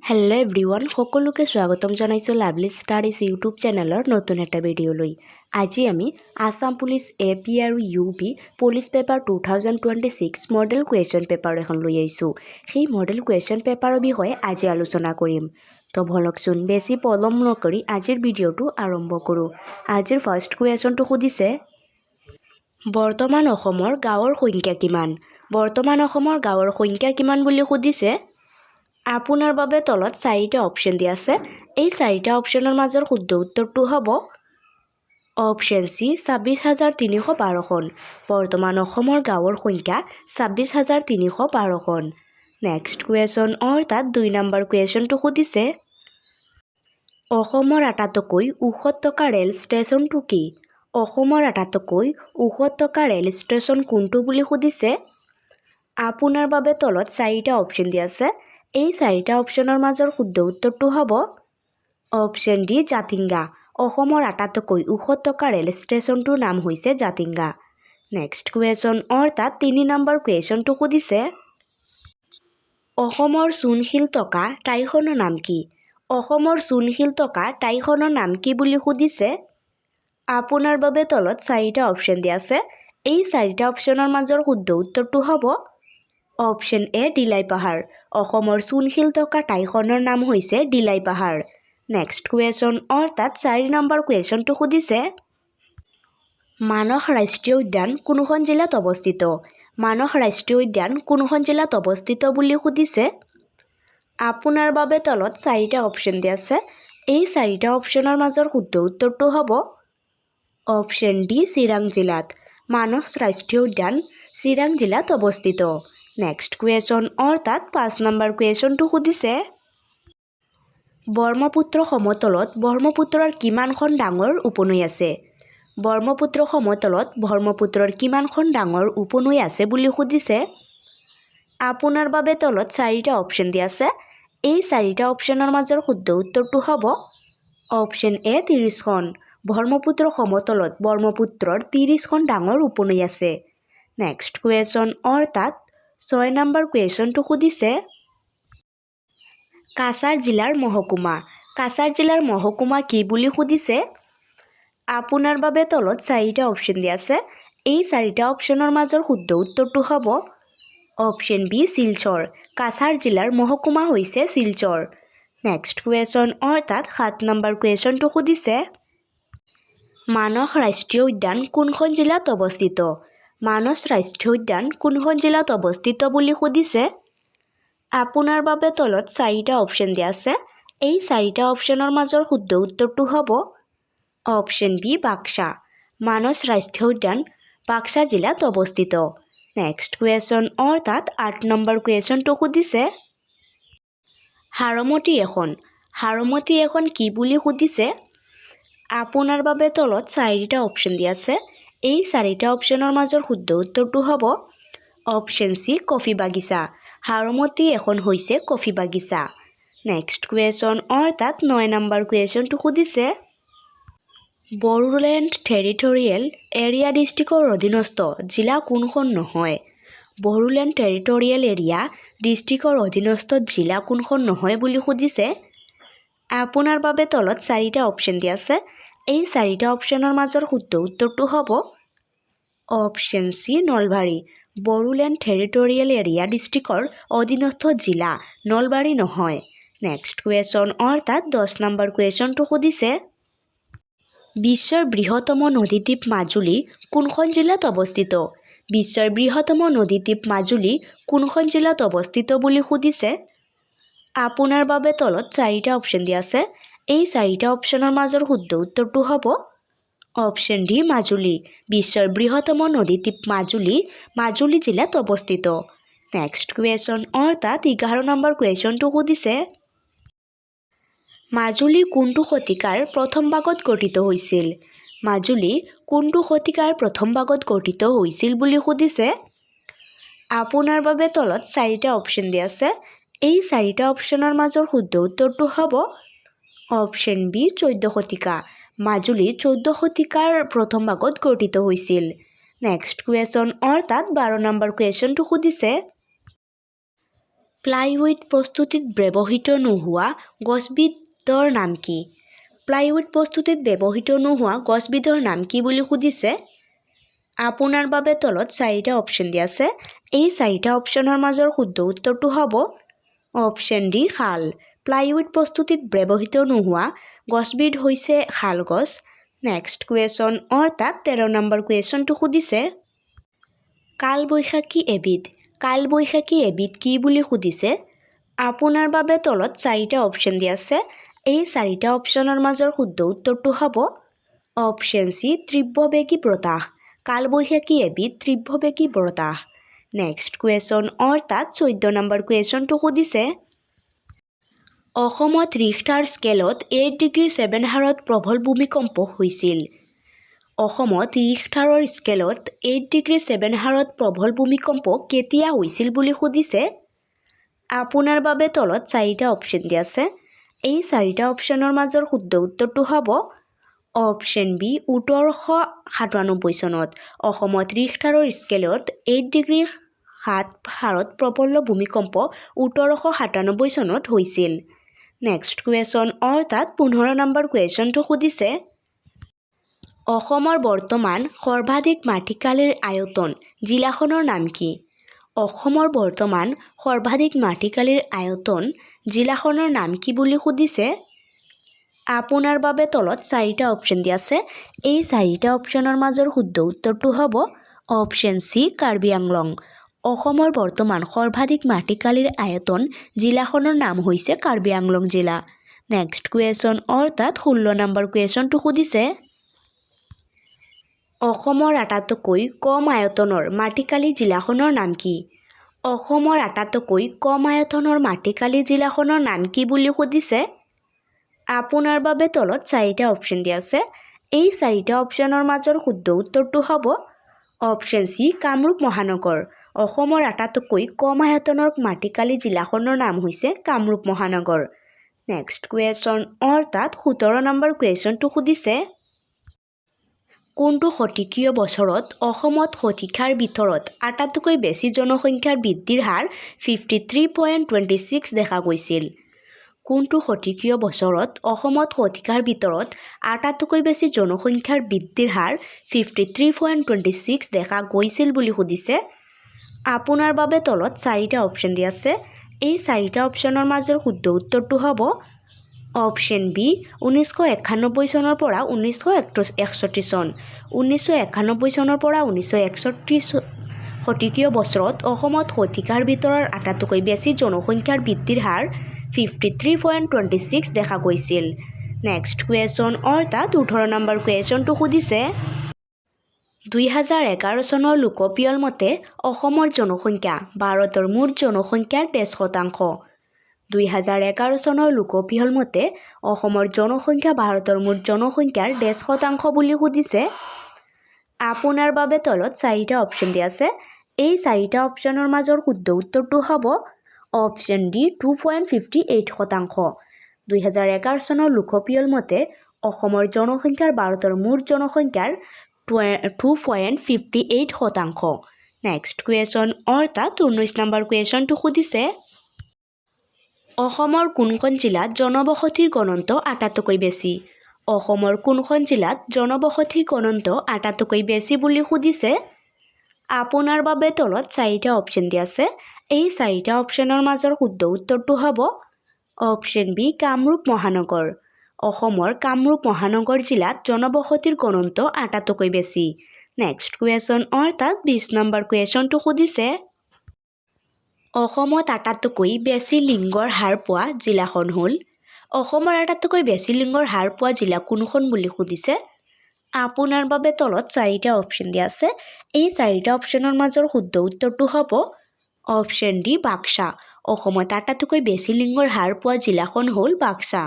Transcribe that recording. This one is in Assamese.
হেল্ল' এভৰিৱান, সকলোকে স্বাগতম জনাইছোঁ লাভলি ষ্টাডিজ ইউটিউব চেনেলৰ নতুন এটা ভিডিঅ'লৈ। আজি আমি আছাম পুলিচ AP আৰু UP police paper 2026 model question paper এখন লৈ আহিছোঁ। সেই মডেল কুৱেশ্যন পেপাৰৰ বিষয়ে আজি আলোচনা কৰিম। তো বলকচোন বেছি পলম নকৰি আজিৰ ভিডিঅ'টো আৰম্ভ কৰোঁ। আজিৰ ফাৰ্ষ্ট কুৱেশ্যনটো সুধিছে, বৰ্তমান অসমৰ গাঁৱৰ সংখ্যা কিমান? বৰ্তমান অসমৰ গাঁৱৰ সংখ্যা কিমান বুলি সুধিছে। আপোনাৰ বাবে তলত 4টা অপশ্যন দিয়া আছে। এই 4টা অপশ্যনৰ মাজৰ শুদ্ধ উত্তৰটো হ'ব অপশ্যন চি 26,312খন। বৰ্তমান অসমৰ গাঁৱৰ সংখ্যা 26,312খন। নেক্সট কুৱেশ্যন অৰ্থাৎ 2 নম্বৰ কুৱেশ্যনটো সুধিছে, অসমৰ আটাইতকৈ ওখ থকা ৰেল ষ্টেচনটো কি? অসমৰ আটাইতকৈ ওখ থকা ৰেল ষ্টেচন কোনটো বুলি সুধিছে। আপোনাৰ বাবে তলত 4টা অপশ্যন দিয়া আছে। এই 4টা অপশ্যনৰ মাজৰ শুদ্ধ উত্তৰটো হ'ব অপশ্যন ডি জাতিংগা। অসমৰ আটাইতকৈ ওখ থকা ৰেল ষ্টেচনটোৰ নাম হৈছে জাতিংগা। নেক্সট কুৱেশ্যন অৰ্থাৎ 3 নম্বৰ কুৱেশ্যনটো সুধিছে, অসমৰ চূণশিল থকা ঠাইখনৰ নাম কি? অসমৰ চূণশিল থকা ঠাইখনৰ নাম কি বুলি সুধিছে। আপোনাৰ বাবে তলত 4টা অপশ্যন দিয়া আছে। এই 4টা অপশ্যনৰ মাজৰ শুদ্ধ উত্তৰটো হ'ব অপশ্যন এ দিলাই পাহাৰ। অসমৰ চূণশিল থকা ঠাইখনৰ নাম হৈছে দিলাই পাহাৰ। নেক্সট কুৱেশ্যন অৰ্থাৎ 4 নম্বৰ কুৱেশ্যনটো সুধিছে, মানস ৰাষ্ট্ৰীয় উদ্যান কোনখন জিলাত অৱস্থিত? মানস ৰাষ্ট্ৰীয় উদ্যান কোনখন জিলাত অৱস্থিত বুলি সুধিছে। আপোনাৰ বাবে তলত 4টা অপশ্যন দিয়া আছে। এই 4টা অপশ্যনৰ মাজৰ শুদ্ধ উত্তৰটো হ'ব অপশ্যন ডি চিৰাং জিলাত। মানস ৰাষ্ট্ৰীয় উদ্যান চিৰাং জিলাত অৱস্থিত। নেক্সট কুৱেশ্যন অৰ্থাৎ 5 নম্বৰ কুৱেশ্যনটো সুধিছে, ব্ৰহ্মপুত্ৰ সমতলত ব্ৰহ্মপুত্ৰৰ কিমানখন ডাঙৰ উপনৈ আছে? ব্ৰহ্মপুত্ৰ সমতলত ব্ৰহ্মপুত্ৰৰ কিমানখন ডাঙৰ উপনৈ আছে বুলি সুধিছে। আপোনাৰ বাবে তলত 4টা অপশ্যন দিয়া আছে। এই 4টা অপশ্যনৰ মাজৰ শুদ্ধ উত্তৰটো হ'ব অপশ্যন এ 30খন। ব্ৰহ্মপুত্ৰ সমতলত ব্ৰহ্মপুত্ৰৰ 30খন ডাঙৰ উপনৈ আছে। নেক্সট কুৱেশ্যন অৰ্থাৎ 6 নম্বৰ কুৱেশ্যনটো সুধিছে, কাছাৰ জিলাৰ মহকুমা। কাছাৰ জিলাৰ মহকুমা কি বুলি সুধিছে। আপোনাৰ বাবে তলত 4টা অপশ্যন দিয়া আছে। এই 4টা অপশ্যনৰ মাজৰ শুদ্ধ উত্তৰটো হ'ব অপশ্যন বি শিলচৰ। কাছাৰ জিলাৰ মহকুমা হৈছে শিলচৰ। নেক্সট কুৱেশ্যন অৰ্থাৎ 7 নম্বৰ কুৱেশ্যনটো সুধিছে, মানস ৰাষ্ট্ৰীয় উদ্যান কোনখন জিলাত অৱস্থিত? মানস ৰাষ্ট্ৰীয় উদ্যান কোনখন জিলাত অৱস্থিত বুলি সুধিছে। আপোনাৰ বাবে তলত 4টা অপশ্যন দিয়া আছে। এই 4টা অপশ্যনৰ মাজৰ শুদ্ধ উত্তৰটো হ'ব অপশ্যন বি বাক্সা। মানস ৰাষ্ট্ৰীয় উদ্যান বাক্সা জিলাত অৱস্থিত। নেক্সট কুৱেশ্যন অৰ্থাৎ 8 নম্বৰ কুৱেশ্যনটো সুধিছে, হাৰমতি এখন। হাৰমতি এখন কি বুলি সুধিছে। আপোনাৰ বাবে তলত 4টা অপশ্যন দিয়া আছে। এই 4টা অপশ্যনৰ মাজৰ শুদ্ধ উত্তৰটো হ'ব অপশ্যন চি কফি বাগিচা। হাৰমতি এখন হৈছে কফি বাগিচা। নেক্সট কুৱেশ্যন অৰ্থাৎ 9 নম্বৰ কুৱেশ্যনটো সুধিছে, বড়োলেণ্ড টেৰিটৰিয়েল এৰিয়া ডিষ্ট্ৰিক্টৰ অধীনস্থ জিলা কোনখন নহয়? বড়োলেণ্ড টেৰিটৰিয়েল এৰিয়া ডিষ্ট্ৰিক্টৰ অধীনস্থ জিলা কোনখন নহয় বুলি সুধিছে। আপোনাৰ বাবে তলত 4টা অপশ্যন দিয়া আছে। এই 4টা অপশ্যনৰ মাজৰ শুদ্ধ উত্তৰটো হ'ব option C Nalbari. Bodoland territorial area ডিষ্ট্ৰিক্টৰ অধীনস্থ জিলা নলবাৰী নহয়। নেক্সট কুৱেশ্যন অৰ্থাৎ 10 নম্বৰ কুৱেশ্যনটো সুধিছে, বিশ্বৰ বৃহত্তম নদীদ্বীপ মাজুলী কোনখন জিলাত অৱস্থিত? বিশ্বৰ বৃহত্তম নদীদ্বীপ মাজুলী কোনখন জিলাত অৱস্থিত বুলি সুধিছে। আপোনাৰ বাবে তলত 4টা অপশ্যন দিয়া আছে। এই 4টা অপশ্যনৰ মাজৰ শুদ্ধ উত্তৰটো হ'ব অপশ্যন ডি মাজুলী। বিশ্বৰ বৃহত্তম নদীদ্বীপ মাজুলী মাজুলী জিলাত অৱস্থিত। নেক্সট কুৱেশ্যন অৰ্থাৎ 11 নম্বৰ কুৱেশ্যনটো সুধিছে, মাজুলী কোনটো শতিকাৰ প্ৰথম ভাগত গঠিত হৈছিল? মাজুলী কোনটো শতিকাৰ প্ৰথম ভাগত গঠিত হৈছিল বুলি সুধিছে। আপোনাৰ বাবে তলত 4টা অপশ্যন দিয়া আছে। এই 4টা অপশ্যনৰ মাজৰ শুদ্ধ উত্তৰটো হ'ব অপশ্যন বি 14 শতিকা। মাজুলী 14 শতিকাৰ প্ৰথম ভাগত গঠিত হৈছিল। নেক্সট কুৱেশ্যন অৰ্থাৎ 12 নম্বৰ কুৱেশ্যনটো সুধিছে, প্লাইউড প্ৰস্তুতিত ব্যৱহৃত নোহোৱা গছবিধৰ নাম কি? প্লাইউড প্ৰস্তুতিত ব্যৱহৃত নোহোৱা গছবিধৰ নাম কি বুলি সুধিছে। আপোনাৰ বাবে তলত 4টা অপশ্যন দিয়া আছে। এই 4টা অপশ্যনৰ মাজৰ শুদ্ধ উত্তৰটো হ'ব অপশ্যন ডি শাল। প্লাইউড প্ৰস্তুতিত ব্যৱহৃত নোহোৱা গছবিধ হৈছে শাল গছ। নেক্সট কুৱেশ্যন অৰ্থাৎ 13 নম্বৰ কুৱেশ্যনটো সুধিছে কালবৈশাখী এবিধ। কালবৈশাখী এবিধ কি বুলি সুধিছে। আপোনাৰ বাবে তলত 4টা অপশ্যন দিয়া আছে। এই 4টা অপশ্যনৰ মাজৰ শুদ্ধ উত্তৰটো হ'ব অপশ্যন চি তীব্ৰবেগী বতাহ। কালবৈশাখী এবিধ তীব্ৰবেগী বতাহ। নেক্সট কুৱেশ্যন অৰ্থাৎ 14 নম্বৰ কুৱেশ্যনটো সুধিছে অসমত ৰিখটাৰ স্কেলত 8.7 হাৰত প্ৰবল ভূমিকম্প হৈছিল। অসমত ৰিখটাৰৰ স্কেলত 8.7 হাৰত প্ৰবল ভূমিকম্প কেতিয়া হৈছিল বুলি সুধিছে। আপোনাৰ বাবে তলত 4টা অপশ্যন দিয়া আছে। এই 4টা অপশ্যনৰ মাজৰ শুদ্ধ উত্তৰটো হ'ব অপশ্যন বি 1897 চনত অসমত ৰিখটাৰৰ স্কেলত 8.7 হাৰত প্ৰবল ভূমিকম্প 1897 চনত হৈছিল। নেক্সট কুৱেশ্যন অৰ্থাৎ 15 নম্বৰ কুৱেশ্যনটো সুধিছে অসমৰ বৰ্তমান সৰ্বাধিক মাটিকালিৰ আয়তন জিলাখনৰ নাম কি? অসমৰ বৰ্তমান সৰ্বাধিক মাটিকালিৰ আয়তন জিলাখনৰ নাম কি বুলি সুধিছে। আপোনাৰ বাবে তলত 4টা অপশ্যন দিয়া আছে। এই 4টা অপশ্যনৰ মাজৰ শুদ্ধ উত্তৰটো হ'ব অপশ্যন চি কাৰ্বি আংলং। অসমৰ বৰ্তমান সৰ্বাধিক মাটিকালিৰ আয়তন জিলাখনৰ নাম হৈছে কাৰ্বি আংলং জিলা। নেক্সট কুৱেশ্যন অৰ্থাৎ 16 নম্বৰ কুৱেশ্যনটো সুধিছে অসমৰ আটাইতকৈ কম আয়তনৰ মাটিকালি জিলাখনৰ নাম কি? অসমৰ আটাইতকৈ কম আয়তনৰ মাটিকালি জিলাখনৰ নাম কি বুলি সুধিছে। আপোনাৰ বাবে তলত 4টা অপশ্যন দিয়া আছে। এই 4টা অপশ্যনৰ মাজৰ শুদ্ধ উত্তৰটো হ'ব অপশ্যন চি কামৰূপ মহানগৰ। অসমৰ আটাইতকৈ কম আয়তনৰ মাটিকালি জিলাখনৰ নাম হৈছে কামৰূপ মহানগৰ। নেক্সট কুৱেশ্যন অৰ্থাৎ 17 নম্বৰ কুৱেশ্যনটো সুধিছে কোনটো শতিকীয় বছৰত অসমত শতিকাৰ ভিতৰত আটাইতকৈ বেছি জনসংখ্যাৰ বৃদ্ধিৰ হাৰ 53.26 দেখা গৈছিল। কোনটো শতিকীয় বছৰত অসমত শতিকাৰ ভিতৰত আটাইতকৈ বেছি জনসংখ্যাৰ বৃদ্ধিৰ হাৰ 53.26 দেখা গৈছিল বুলি সুধিছে। আপোনাৰ বাবে তলত 4টা অপশ্যন দিয়া আছে। এই 4টা অপশ্যনৰ মাজৰ শুদ্ধ উত্তৰটো হ'ব অপশ্যন বি 1991 চনৰ পৰা 1961 চন। 1991 চনৰ পৰা 1961 শতিকীয় বছৰত অসমত শতিকাৰ ভিতৰত আটাইতকৈ বেছি জনসংখ্যাৰ বৃদ্ধিৰ হাৰ 53.26 দেখা গৈছিল। নেক্সট কুৱেশ্যন অৰ্থাৎ 18 নম্বৰ কুৱেশ্যনটো সুধিছে 2011 চনৰ লোকপিয়ল মতে অসমৰ জনসংখ্যা ভাৰতৰ মুঠ জনসংখ্যাৰ 10%। 2011 চনৰ লোকপিয়ল মতে অসমৰ জনসংখ্যা ভাৰতৰ মুঠ জনসংখ্যাৰ 10% বুলি সুধিছে। আপোনাৰ বাবে তলত 4টা অপশ্যন দিয়া আছে। এই 4টা অপশ্যনৰ মাজৰ শুদ্ধ উত্তৰটো হ'ব অপশ্যন ডি 2.58%। 2011 চনৰ লোকপিয়ল মতে অসমৰ জনসংখ্যাৰ ভাৰতৰ মুঠ জনসংখ্যাৰ 2.58%। নেক্সট কুৱেশ্যন অৰ্থাৎ 19 নম্বৰ কুৱেশ্যনটো সুধিছে অসমৰ কোনখন জিলাত জনবসতিৰ ঘনত্ব আটাইতকৈ বেছি? অসমৰ কোনখন জিলাত জনবসতিৰ ঘনত্ব আটাইতকৈ বেছি বুলি সুধিছে। আপোনাৰ বাবে তলত 4টা অপশ্যন দিয়া আছে। এই 4টা অপশ্যনৰ মাজৰ শুদ্ধ উত্তৰটো হ'ব অপশ্যন বি কামৰূপ মহানগৰ। অসমৰ কামৰূপ মহানগৰ জিলাত জনবসতিৰ ঘনত্ব আটাইতকৈ বেছি। নেক্সট কুৱেশ্যন অৰ্থাৎ 20 নম্বৰ কুৱেশ্যনটো সুধিছে অসমত আটাইতকৈ বেছি লিংগৰ হাৰ পোৱা জিলাখন হ'ল। অসমৰ আটাইতকৈ বেছি লিংগৰ হাৰ পোৱা জিলা কোনখন বুলি সুধিছে। আপোনাৰ বাবে তলত 4টা অপশ্যন দিয়া আছে। এই 4টা অপশ্যনৰ মাজৰ শুদ্ধ উত্তৰটো হ'ব অপশ্যন ডি বাক্সা। অসমত আটাইতকৈ বেছি লিংগৰ হাৰ পোৱা জিলাখন হ'ল বাক্সা।